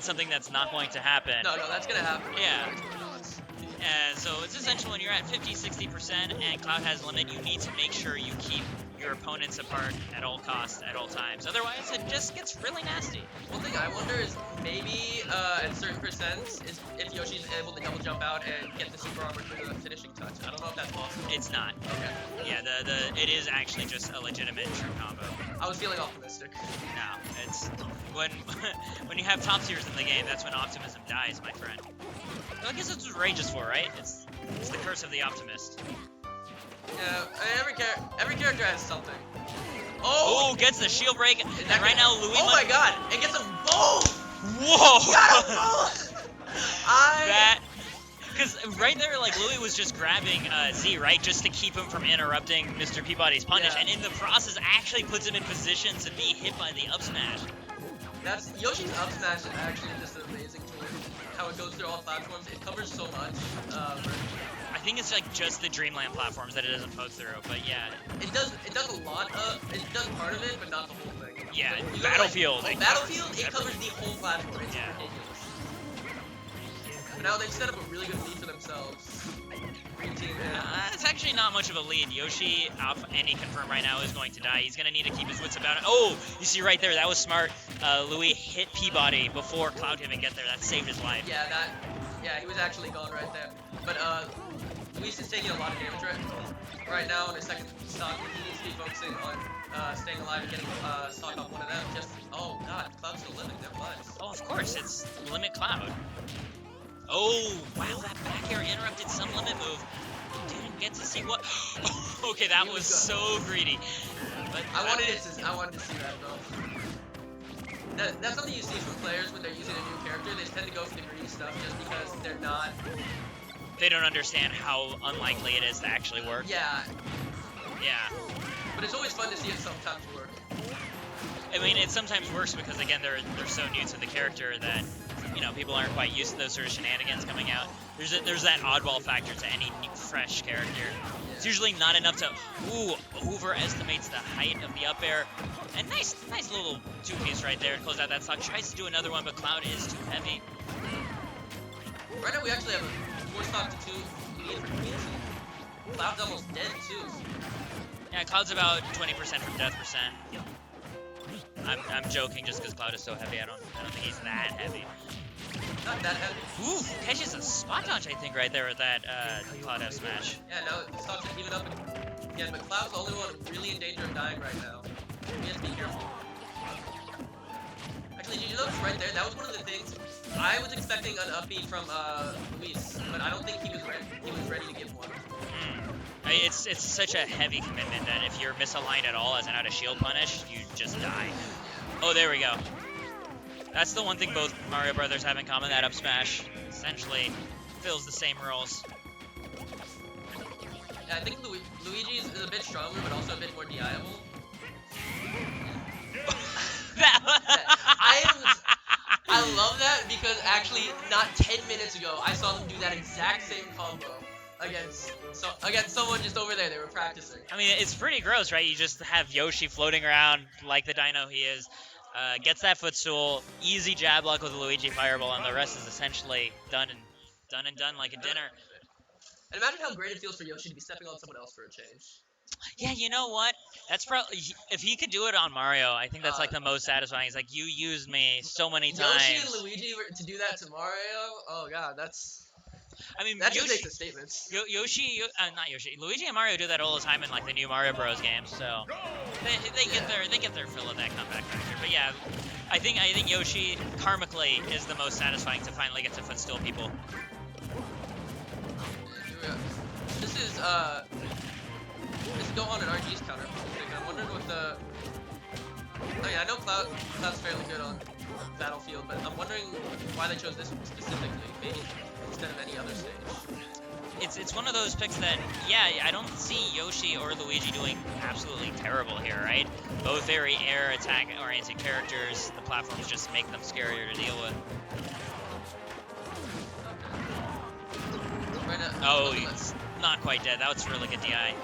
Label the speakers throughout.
Speaker 1: something that's not going to happen.
Speaker 2: No, that's gonna happen.
Speaker 1: Yeah. So it's essential when you're at 50-60% and Cloud has limit, you need to make sure you keep your opponents apart at all costs, at all times. Otherwise, it just gets really nasty.
Speaker 2: One thing I wonder is maybe at certain percents is if Yoshi's able to double jump out and get the super armor through the finishing touch. I don't know if that's possible.
Speaker 1: It's not.
Speaker 2: Okay.
Speaker 1: Yeah, it is actually just a legitimate true combo.
Speaker 2: I was feeling optimistic.
Speaker 1: No, it's when you have top tiers in the game, that's when optimism dies, my friend. I guess that's what Rage is for, right? It's the curse of the optimist.
Speaker 2: Yeah, every character has something.
Speaker 1: Oh, gets the shield break, and right now Louis.
Speaker 2: Oh my God! It gets them both.
Speaker 1: Whoa!
Speaker 2: Got them both.
Speaker 1: Because right there, like Louis was just grabbing Z, right, just to keep him from interrupting Mr. Peabody's punish, and in the process, actually puts him in position to be hit by the up smash.
Speaker 2: That's Yoshi's up smash is actually just an amazing tool. How it goes through all platforms, it covers so much.
Speaker 1: I think it's like just the Dreamland platforms that it doesn't poke through, but yeah.
Speaker 2: It does a lot of, it does part of it, but not the whole thing.
Speaker 1: Yeah,
Speaker 2: like,
Speaker 1: Battlefield.
Speaker 2: Like, Battlefield, it covers the whole platform. It's ridiculous. But now they've set up a really good lead for themselves. Green team,
Speaker 1: it's actually not much of a lead. Yoshi, off any confirm right now, is going to die. He's going to need to keep his wits about it. Oh, you see right there, that was smart. Louis hit Peabody before Cloud could even get there. That saved his life.
Speaker 2: Yeah, he was actually gone right there. But Luis is taking a lot of damage right now in his second stock. He needs to be focusing on staying alive and getting stock off one of them. Oh God, Cloud's still living there, but.
Speaker 1: Oh, of course, it's Limit Cloud. Oh, wow, that back air interrupted some limit move. Didn't get to see what. Okay, that was so greedy. But
Speaker 2: I wanted to see that though. That's something you see from players when they're using a new character. They tend to go for the greedy stuff just because they're not.
Speaker 1: They don't understand how unlikely it is to actually work.
Speaker 2: Yeah.
Speaker 1: Yeah.
Speaker 2: But it's always fun to see it sometimes work.
Speaker 1: I mean, it sometimes works because again they're so new to the character that. You know, people aren't quite used to those sort of shenanigans coming out. There's that oddball factor to any new, fresh character. It's usually not enough to, overestimates the height of the up air. And nice little two-piece right there to close out that stock. Tries to do another one, but Cloud is too heavy.
Speaker 2: Right now we actually have a 4 stock to 2 lead for Queen. Cloud's almost dead too.
Speaker 1: Yeah, Cloud's about 20% from death percent. I'm joking just because Cloud is so heavy. I don't think he's that heavy.
Speaker 2: Not that heavy.
Speaker 1: Ooh, catches a spot dodge, I think, right there with that Cloud F smash.
Speaker 2: Yeah, now the stocks are even up again, but Cloud's the only one really in danger of dying right now. He has to be careful. Actually, did you notice right there? That was one of the things I was expecting an upbeat from Luis, but I don't think he was ready. He was ready to give one.
Speaker 1: It's such a heavy commitment that if you're misaligned at all as an out of shield punish, you just die. Oh, there we go. That's the one thing both Mario Brothers have in common, that up smash essentially fills the same roles.
Speaker 2: Yeah, I think Luigi is a bit stronger, but also a bit more DI-able. I love that because actually not 10 minutes ago, I saw them do that exact same combo against someone just over there. They were practicing.
Speaker 1: I mean, it's pretty gross, right? You just have Yoshi floating around like the dino he is. Gets that footstool, easy jab lock with a Luigi fireball, and the rest is essentially done like a dinner.
Speaker 2: And imagine how great it feels for Yoshi to be stepping on someone else for a change.
Speaker 1: Yeah, you know what? That's probably if he could do it on Mario, I think that's like the most satisfying. He's like, you used me so many times.
Speaker 2: Yoshi and Luigi to do that to Mario? Oh God, that's.
Speaker 1: I mean,
Speaker 2: that just makes a statement.
Speaker 1: Luigi and Mario do that all the time in like the new Mario Bros. Games, so they get their fill of that comeback factor. But yeah, I think Yoshi karmically is the most satisfying to finally get to footstool people.
Speaker 2: This is Gohan and RG's counter. I'm wondering what the. Oh yeah, I know Cloud's fairly good on Battlefield, but I'm wondering why they chose this one specifically. Maybe instead of any other stage.
Speaker 1: It's one of those picks that, yeah, I don't see Yoshi or Luigi doing absolutely terrible here, right? Both very air attack-oriented characters. The platforms just make them scarier to deal with. Oh, he's not quite dead. That was really good DI.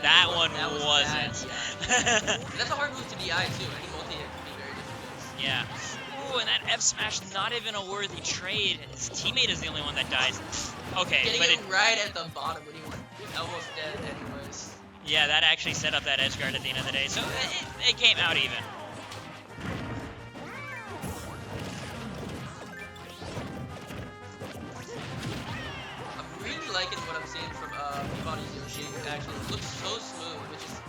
Speaker 1: That one wasn't.
Speaker 2: That's a hard move to DI too. Any multi-hit can be very difficult.
Speaker 1: Yeah. Ooh, and that F smash, not even a worthy trade. His teammate is the only one that dies. Okay,
Speaker 2: Getting
Speaker 1: but
Speaker 2: him right at the bottom when he was almost dead anyways.
Speaker 1: yeah, that actually set up that edge guard at the end of the day, so it came out even.
Speaker 2: I'm really liking what I'm seeing from Peabody's Yoshi. Actually, it looks so smooth, which is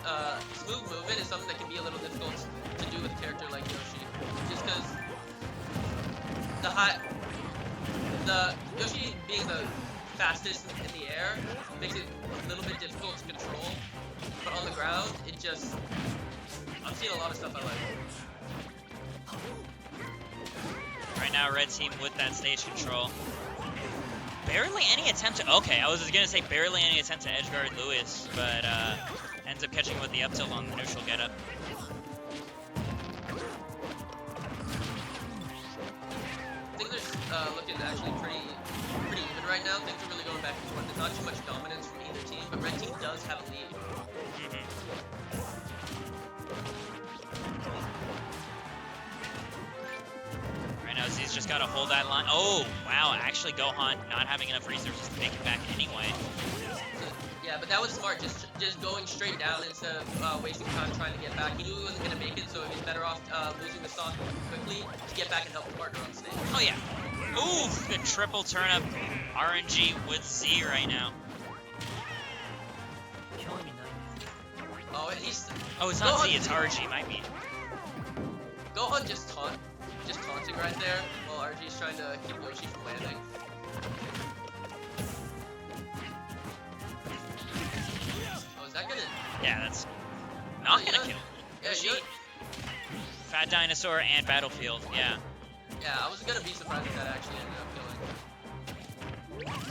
Speaker 2: smooth movement is something that can be a little difficult to do with a character like Yoshi, just because the Yoshi being the fastest in the air makes it a little bit difficult to control, but on the ground, it just, I'm seeing a lot of stuff I like.
Speaker 1: Right now, red team with that stage control. Barely any attempt to, okay, I was just gonna say barely any attempt to edgeguard Lewis, but ends up catching with the up tilt on the neutral getup.
Speaker 2: Things are looking actually pretty even right now. Things are really going back and forth. There's not too much dominance from either team, but red team does have a lead.
Speaker 1: Right now, Z's just got to hold that line. Oh, wow, actually Gohan not having enough resources to make it back anyway.
Speaker 2: Yeah, but that was smart, just going straight down instead of wasting time trying to get back. He knew he wasn't going to make it, so he was better off losing the stock quickly to get back and help the partner on stage.
Speaker 1: Oh, yeah. Oof, the triple turnip RNG with Z right now.
Speaker 2: Oh, he's...
Speaker 1: Oh, it's not Z, it's RG, might be.
Speaker 2: Gohan just taunting right there, while RG is trying to keep Yoshi from landing. Oh, is that gonna...
Speaker 1: Yeah, that's not gonna kill.
Speaker 2: Yeah,
Speaker 1: Yoshi, Fat Dinosaur and Battlefield, yeah.
Speaker 2: Yeah, I was gonna be surprised if that actually ended up killing.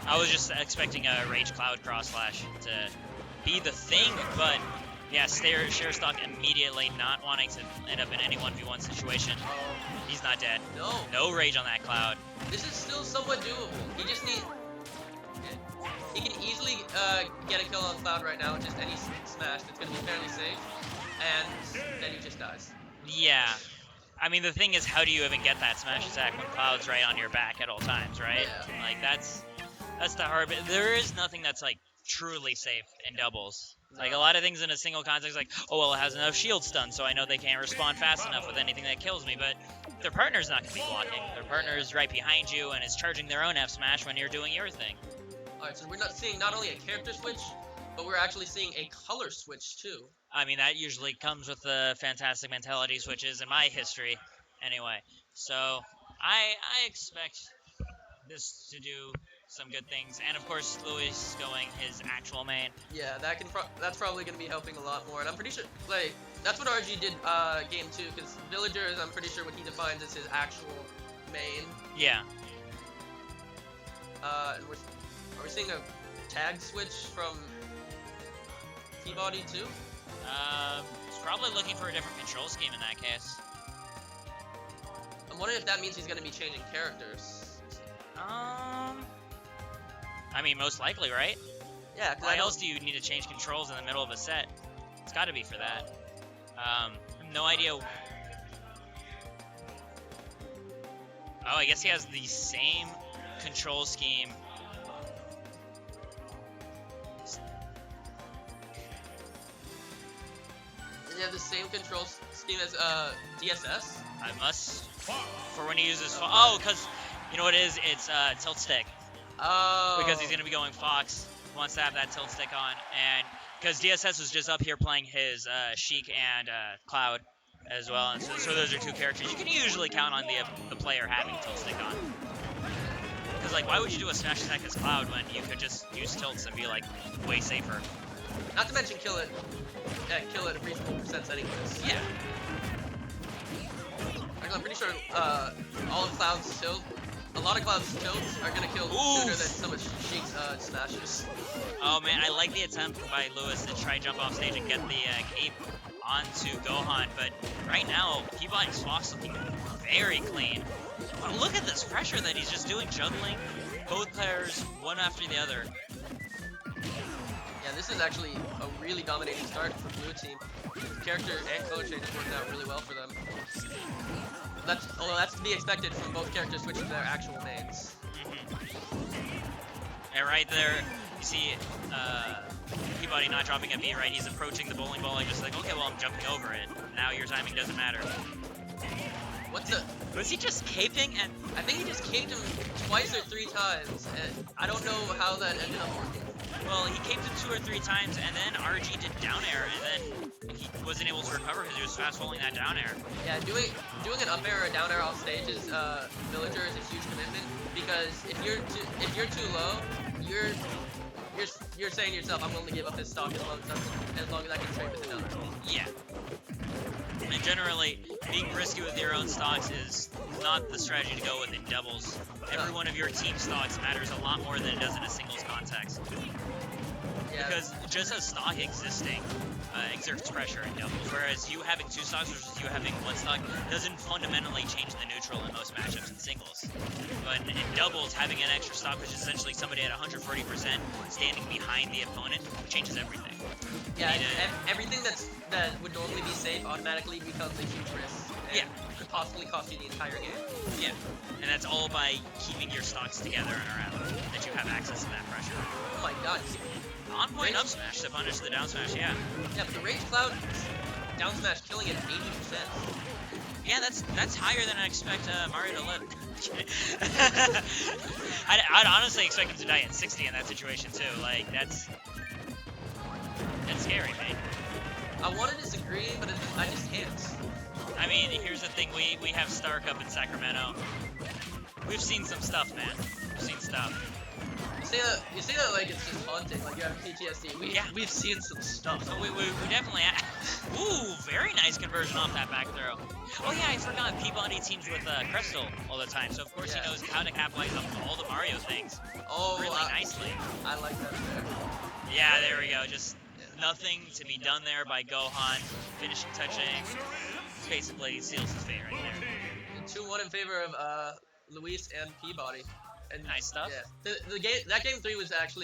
Speaker 1: I was just expecting a Rage Cloud cross slash to be the thing, but yeah, share stock immediately not wanting to end up in any 1v1 situation.
Speaker 2: Oh,
Speaker 1: He's not dead.
Speaker 2: no.
Speaker 1: No rage on that Cloud.
Speaker 2: This is still somewhat doable. He just needs... He can easily get a kill on Cloud right now, just any smash that's gonna be fairly safe, and then he just dies.
Speaker 1: Yeah. I mean, the thing is, how do you even get that smash attack when Cloud's right on your back at all times, right?
Speaker 2: Yeah.
Speaker 1: Like, that's the hard bit. There is nothing that's, like, truly safe in doubles. Like, a lot of things in a single context, like, oh, well, it has enough shield stun, so I know they can't respond fast enough with anything that kills me, but their partner's not going to be blocking. Their partner is right behind you and is charging their own F smash when you're doing your thing.
Speaker 2: Alright, so we're not seeing not only a character switch, but we're actually seeing a color switch, too.
Speaker 1: I mean, that usually comes with the fantastic mentality switches in my history, anyway. So, I expect this to do some good things, and of course, Luis going his actual main.
Speaker 2: Yeah, that's probably going to be helping a lot more, and I'm pretty sure, like, that's what RG did game 2, because Villager is, I'm pretty sure, what he defines as his actual main.
Speaker 1: Yeah.
Speaker 2: And are we seeing a tag switch from Peabody too?
Speaker 1: He's probably looking for a different control scheme in that case.
Speaker 2: I'm wondering if that means he's going to be changing characters.
Speaker 1: I mean, most likely, right?
Speaker 2: Yeah, because
Speaker 1: Why else do you need to change controls in the middle of a set? It's got to be for that. No idea. Oh, I guess he has the same control scheme.
Speaker 2: Does he have the same control scheme as DSS?
Speaker 1: I must. For when he uses. Oh, because you know what it is? It's tilt stick.
Speaker 2: Oh.
Speaker 1: Because he's going to be going Fox. He wants to have that tilt stick on. And because DSS was just up here playing his Sheik and Cloud as well. And so those are two characters you can usually count on the player having tilt stick on. Because, like, why would you do a smash attack as Cloud when you could just use tilts and be, like, way safer?
Speaker 2: Not to mention kill it at reasonable percents anyways.
Speaker 1: Yeah.
Speaker 2: I'm pretty sure all of Cloud's tilt, a lot of Cloud's tilts are gonna kill sooner than some of Sheik's smashes.
Speaker 1: Oh man, I like the attempt by Lewis to try jump off stage and get the cape onto Gohan, but right now, Peabody's Fox looking very clean. But look at this pressure that he's just doing, juggling both players one after the other.
Speaker 2: Yeah, this is actually a really dominating start for Blue Team. Character and color changes worked out really well for them. that's to be expected from both characters switching to their actual mains.
Speaker 1: And right there, you see Peabody not dropping a beat, right? He's approaching the bowling ball and just like, okay, well, I'm jumping over it. Now your timing doesn't matter. Was he just caping? And
Speaker 2: I think he just caped him twice or 3 times, and I don't know how that ended up working.
Speaker 1: well, he caped him 2 or 3 times, and then RG did down air, and then he wasn't able to recover because he was fast falling that down air.
Speaker 2: Yeah, doing an up air or a down air off stage is villager is a huge commitment, because if you're too low, you're saying to yourself, I'm willing to give up this stock as long as I can trade with the down air.
Speaker 1: Yeah. And generally, being risky with your own stocks is not the strategy to go with in doubles. Every one of your team stocks matters a lot more than it does in a singles context.
Speaker 2: Yeah.
Speaker 1: Because just a stock existing exerts pressure in doubles, whereas you having 2 stocks versus you having 1 stock doesn't fundamentally change the neutral in most matchups in singles. But in doubles, having an extra stock, which is essentially somebody at 140% standing behind the opponent, changes everything.
Speaker 2: Yeah, everything that would normally be safe automatically becomes a huge risk. And could possibly cost you the entire game.
Speaker 1: Yeah, and that's all by keeping your stocks together and around that you have access to that pressure.
Speaker 2: Oh my god.
Speaker 1: On point up smash to punish the down smash, yeah.
Speaker 2: Yeah, but the range cloud down smash killing it 80%.
Speaker 1: Yeah, that's higher than I expect Mario to live. I'd honestly expect him to die at 60 in that situation too. Like that's scary, mate.
Speaker 2: I want to disagree, but I just can't.
Speaker 1: I mean, here's the thing: we have Stark up in Sacramento. We've seen some stuff, man. We've seen stuff.
Speaker 2: You say that like it's just haunting, like you have PTSD. We've seen some stuff.
Speaker 1: So we definitely have. Ooh, very nice conversion off that back throw. Oh yeah, I forgot. Peabody teams with Crystal all the time, so of course he knows how to capitalize on all the Mario things.
Speaker 2: Oh,
Speaker 1: really nicely.
Speaker 2: I like that there.
Speaker 1: Yeah, there we go. Just nothing to be done there by Gohan. Finishing touching. Basically seals his fate right there.
Speaker 2: 2-1 in favor of Luis and Peabody. And
Speaker 1: nice stuff.
Speaker 2: Yeah. That game 3 was actually